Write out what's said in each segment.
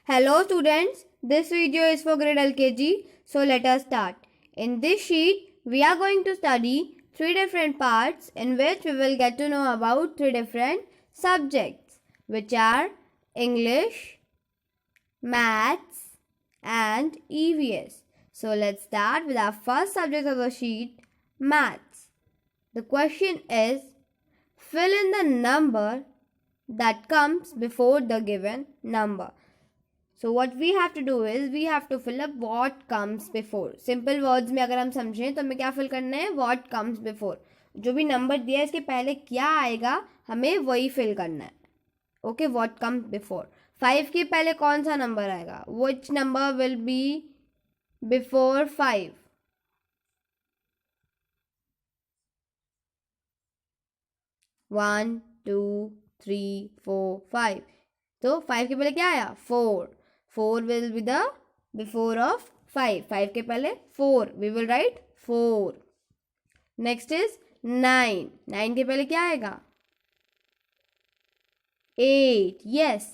Hello students, this video is for grade LKG, so let us start. In this sheet, we are going to study 3 different parts in which we will get to know about 3 different subjects, which are English, Maths and EVS. So let's start with our first subject of the sheet, Maths. The question is, fill in the number that comes before the given number. So what we have to do is we have to fill up what comes before. Simple words में अगर हम समझें तो हमें क्या fill करना है? What comes before. जो भी नंबर दिया है इसके पहले क्या आएगा हमें वही fill करना है. Okay, what comes before. 5 के पहले कौन सा नंबर आएगा? Which number will be before 5? One, 2, 3, 4, 5. तो 5 के पहले क्या आया? 4. 4 will be the before of 5. 5 के पहले 4. We will write 4. Next is 9. 9 के पहले क्या आएगा? 8. Yes.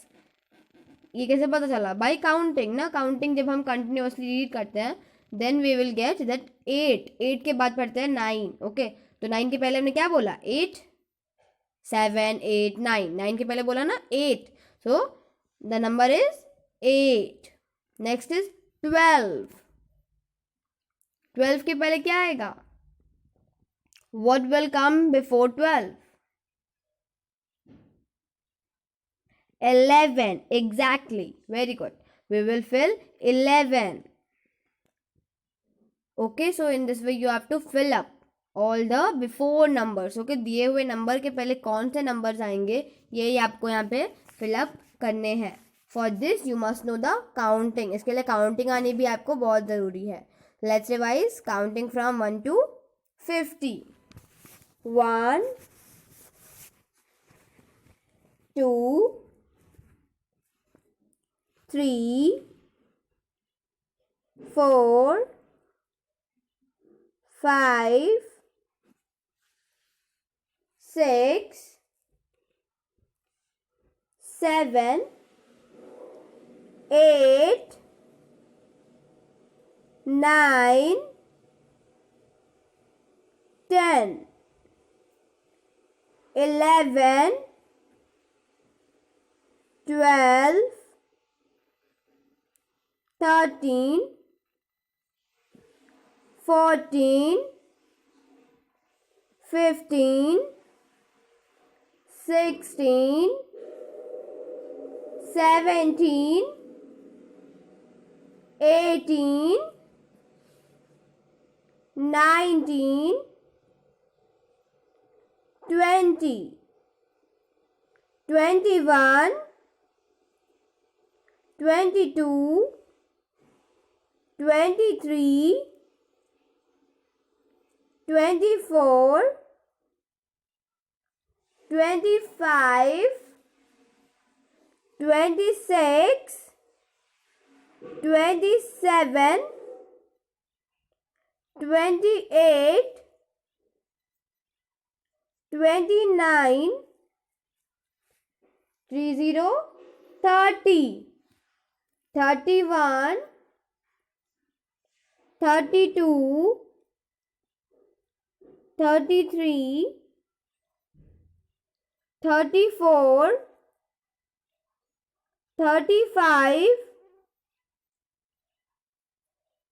ये कैसे पता चला? By counting ना. Counting जब हम continuously read करते हैं then we will get that 8. 8 के बाद पढ़ते हैं 9. Okay. तो 9 के पहले हमने क्या बोला? 8. 7, 8, 9. 9 के पहले बोला ना 8. So the number is 8. Next is 12. 12 के पहले क्या आएगा? What will come before 12? 11. Exactly. Very good. We will fill 11. Okay, so in this way you have to fill up all the before numbers. Okay, दिए हुए number के पहले कौन से नंबर्स आएंगे ये आपको यहाँ पे fill up करने हैं. For this you must know the counting. इसके लिए counting आनी भी आपको बहुत ज़रूरी है. Let's revise counting from 1 to 50. 1, 2, 3, 4, 5, 6, 7, 8, 9, 10, 11, 12, 13, 14, 15, 16, 17, 18, 19, 20, 21, 22, 23, 24, 25, 26, 27, 28, 29, 30, 30, 31, 32, 33, 34, 35,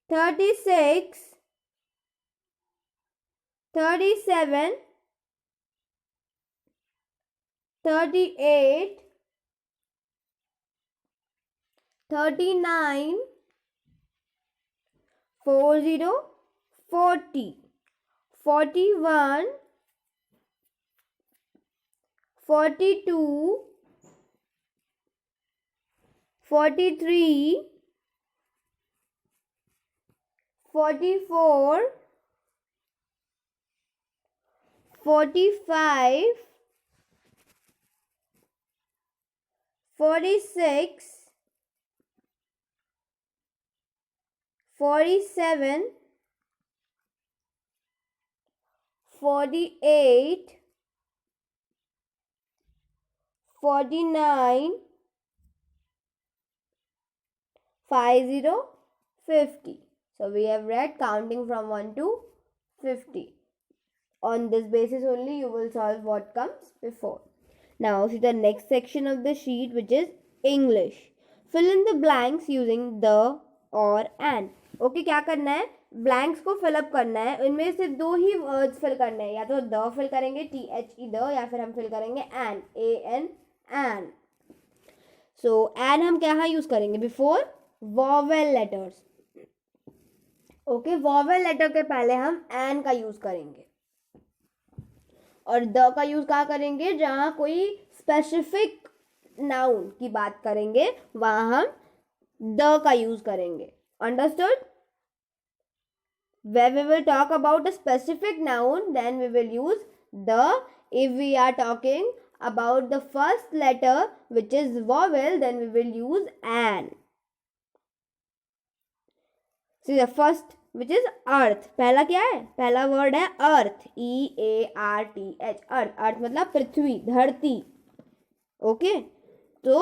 36, 37, 38, 39, 40, 40, 41, 42, 43, 44, 45, 46, 47, 48, 49, 50, 50. So we have read counting from 1 to 50. On this basis only you will solve what comes before. Now see the next section of the sheet, which is English. Fill in the blanks using the or an. Okay क्या करना है, blanks को fill up करना है, इनमें से दो ही words fill करने हैं, या तो द फिल करेंगे THE द, या फिर हम फिल करेंगे an AN an. So an हम क्या यूज करेंगे before vowel letters. Okay vowel letter के पहले हम एन का यूज करेंगे, और द का यूज कहाँ करेंगे, जहां कोई स्पेसिफिक नाउन की बात करेंगे वहां हम द का यूज करेंगे. Understood? When we will talk about a specific noun, then we will use the. If we are talking about the first letter which is vowel, then we will use an. See the first, which is earth. पहला क्या है, पहला word है earth, EARTH. earth, अर्थ मतलब पृथ्वी, धरती. Okay तो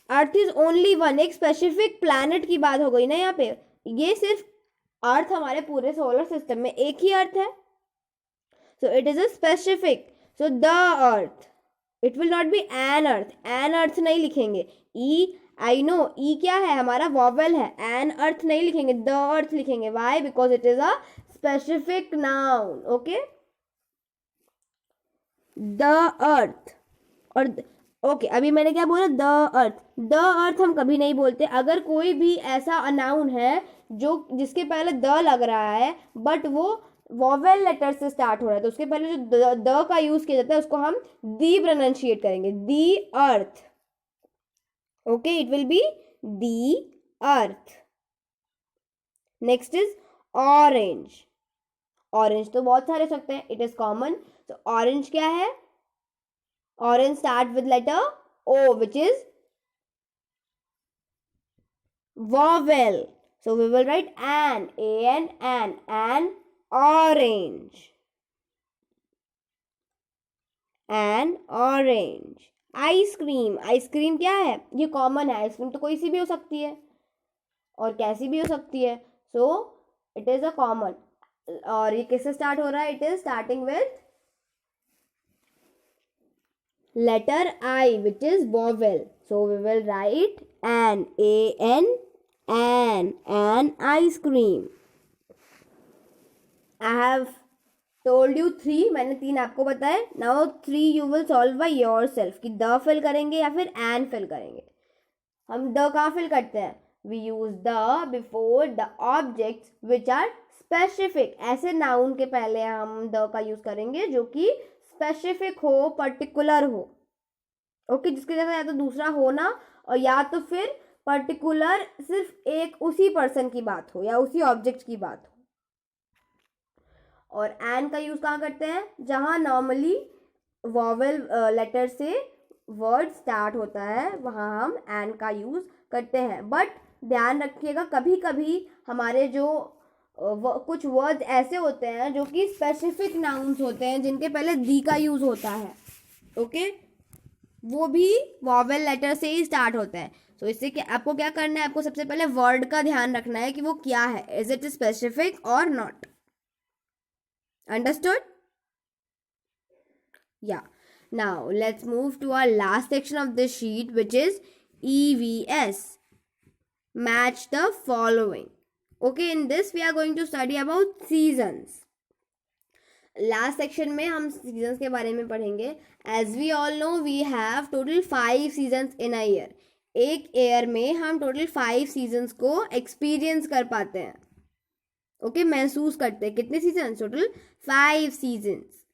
earth is only one, एक specific planet की बात हो गई ना यहाँ पे. ये सिर्फ अर्थ हमारे पूरे सोलर सिस्टम में एक ही अर्थ है. So it is a specific. So the earth, it will not be an earth. An earth नहीं लिखेंगे. ई आई नो ई क्या है, हमारा वॉवेल है. एन अर्थ नहीं लिखेंगे, द अर्थ लिखेंगे. Why? Because it is a specific noun. Okay the earth. और ओके अभी मैंने क्या बोला, द अर्थ. द अर्थ हम कभी नहीं बोलते. अगर कोई भी ऐसा नाउन है जो जिसके पहले द लग रहा है बट वो वॉवेल लेटर से स्टार्ट हो रहा है, तो उसके पहले जो द का यूज किया जाता है उसको हम दी प्रोनाउंशिएट करेंगे. The earth. Okay it will be the earth. Next is orange. Orange तो बहुत सारे हो सकते हैं, इट इज कॉमन. तो ऑरेंज क्या है, orange start with letter O, which is vowel. So we will write an, an orange. An orange. Ice cream. Ice cream क्या है, ये कॉमन है. आइसक्रीम तो कोई सी भी हो सकती है और कैसी भी हो सकती है. So it is a common. और ये किससे स्टार्ट हो रहा है, it is starting with letter I, which is vowel. So we will write an an ice cream. I have told you 3, मैंने 3 आपको बताए. Now 3 you will solve by yourself कि द फिल करेंगे या फिर एन फिल करेंगे. हम the कहाँ फिल करते हैं, we use the before the objects which are specific. ऐसे नाउन के पहले हम द का यूज करेंगे जो कि स्पेसिफिक हो, पर्टिकुलर हो. ओके जिसके जैसा या तो दूसरा हो ना, और या तो फिर पर्टिकुलर सिर्फ एक उसी पर्सन की बात हो या उसी ऑब्जेक्ट की बात हो. और एन का यूज कहाँ करते हैं, जहाँ नॉर्मली वॉवेल लेटर से वर्ड स्टार्ट होता है वहाँ हम एन का यूज करते हैं. बट ध्यान रखिएगा कभी कभी हमारे जो कुछ वर्ड्स ऐसे होते हैं जो कि स्पेसिफिक नाउन्स होते हैं जिनके पहले दी का यूज होता है. ओके वो भी वॉवेल लेटर से ही स्टार्ट होता है. तो इससे क्या आपको क्या करना है, आपको सबसे पहले वर्ड का ध्यान रखना है कि वो क्या है, इज इट स्पेसिफिक और नॉट. अंडरस्टूड? या now let's move to our last section of this sheet which is EVS. Match the following. Okay, in this we are going to study about seasons. Last section में हम seasons के बारे में पढ़ेंगे. As we all know, we have total 5 seasons in a year. एक year में हम total 5 seasons को एक्सपीरियंस कर पाते हैं. ओके महसूस करते हैं. कितने season, total 5 seasons.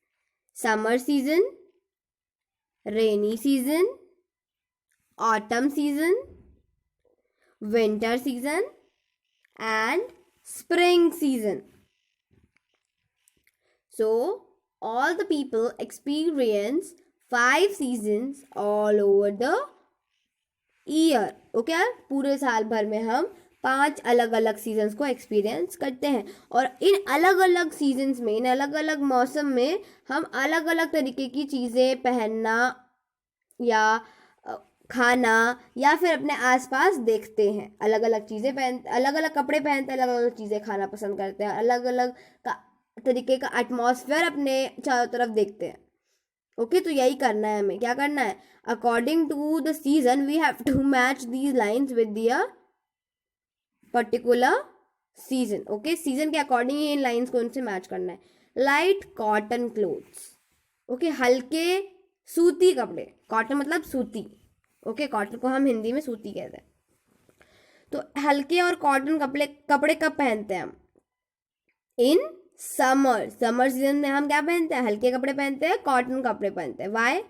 Summer season, rainy season, autumn season, winter season and spring season. So all the people experience 5 seasons all over the year. Okay, पूरे साल भर में हम 5 अलग अलग सीजन्स को एक्सपीरियंस करते हैं. और इन अलग अलग सीजन्स में, इन अलग अलग मौसम में हम अलग अलग तरीके की चीज़ें पहनना या खाना या फिर अपने आसपास देखते हैं, अलग अलग चीज़ें पहनते, अलग अलग कपड़े पहनते हैं, अलग अलग चीज़ें खाना पसंद करते हैं, अलग अलग का तरीके का एटमॉस्फेयर अपने चारों तरफ देखते हैं। ओके, तो यही करना है हमें। क्या करना है? According to the season we have to match these lines with the particular season. Okay, season के अकॉर्डिंग इन लाइन्स को उनसे मैच करना है। Light cotton clothes. ओके, हल्के सूती कपड़े, कॉटन मतलब सूती। ओके, कॉटन को हम हिंदी में सूती कहते हैं। तो हल्के और कॉटन कपड़े कपड़े कब पहनते हैं हम? In summer. समर सीजन में हम क्या पहनते हैं? हल्के कपड़े पहनते हैं, कॉटन कपड़े पहनते हैं। Why?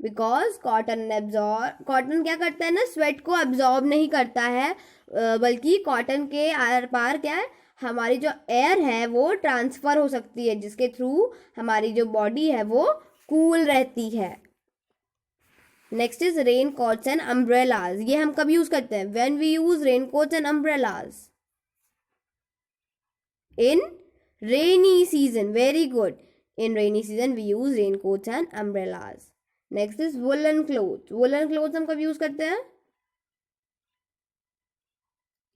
Because cotton absorb, cotton क्या करता है ना, स्वेट को एब्जॉर्ब नहीं करता है, बल्कि कॉटन के आर पार क्या है, हमारी जो एयर है वो ट्रांसफर हो सकती है, जिसके थ्रू हमारी जो बॉडी है वो कूल रहती है। Next is rain coats and umbrellas. ये हम कब यूज करते हैं? When we use rain coats and umbrellas in rainy season. Very good, in rainy season we use rain coats and umbrellas. Next is woollen cloth. Woollen cloth हम कब use करते हैं?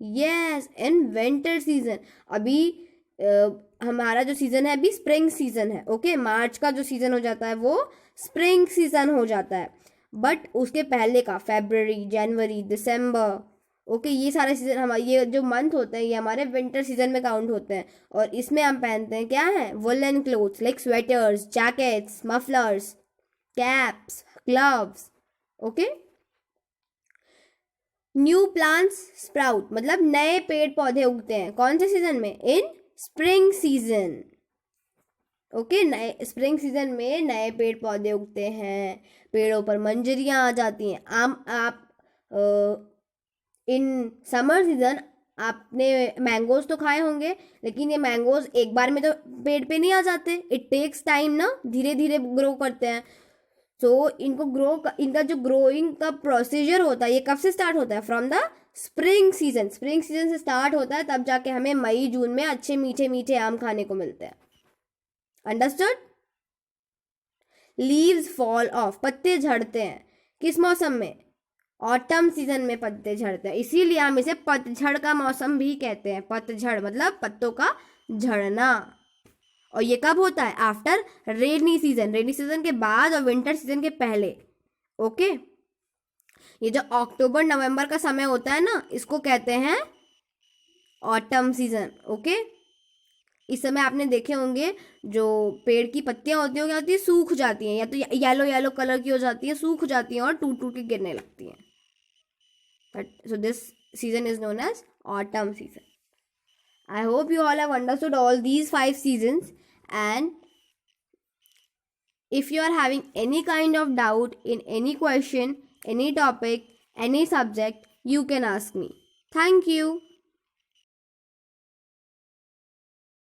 Yes, in winter season. अभी हमारा जो season है अभी spring season है। ओके, मार्च का जो सीजन हो जाता है वो स्प्रिंग सीजन हो जाता है, बट उसके पहले का फरवरी, जनवरी, दिसंबर, ओके, ये सारे सीजन हमारे, ये जो मंथ होते हैं ये हमारे विंटर सीजन में काउंट होते हैं। और इसमें हम पहनते हैं क्या है? Woollen clothes like sweaters, jackets, mufflers, caps, gloves. Okay, new plants sprout, मतलब नए पेड़ पौधे उगते हैं। कौन से सीजन में? इन स्प्रिंग सीजन। ओके, नए स्प्रिंग सीजन में नए पेड़ पौधे उगते हैं, पेड़ों पर मंजरियां आ जाती हैं। आप इन समर सीजन आपने मैंगोज तो खाए होंगे, लेकिन ये मैंगोज एक बार में तो पेड़ पे नहीं आ जाते, इट टेक्स टाइम ना, धीरे धीरे ग्रो करते हैं। तो इनका जो ग्रोइंग का प्रोसीजर होता है ये कब से स्टार्ट होता है? From the spring season. Spring season से स्टार्ट होता है, तब जाके हमें मई जून में अच्छे मीठे मीठे आम खाने को मिलते हैं। अंडरस्टूड? लीव्स फॉल ऑफ, पत्ते झड़ते हैं किस मौसम में? ऑटम सीजन में पत्ते झड़ते हैं, इसीलिए हम इसे पतझड़ का मौसम भी कहते हैं। पतझड़ मतलब पत्तों का झड़ना। और ये कब होता है? After rainy season. Rainy season के बाद और विंटर सीजन के पहले। ओके, ये जो अक्टूबर नवंबर का समय होता है ना, इसको कहते हैं ऑटम सीजन। ओके, इस समय आपने देखे होंगे जो पेड़ की पत्तियां होती हैं क्या होती है? सूख जाती हैं, या तो येलो येलो कलर की हो जाती है, सूख जाती हैं और टूट टूट के गिरने लगती हैं। But so this season is known as autumn season. I hope you all have understood all these 5 seasons, and if you are having any kind of doubt in any question, any topic, any subject, you can ask me. Thank you.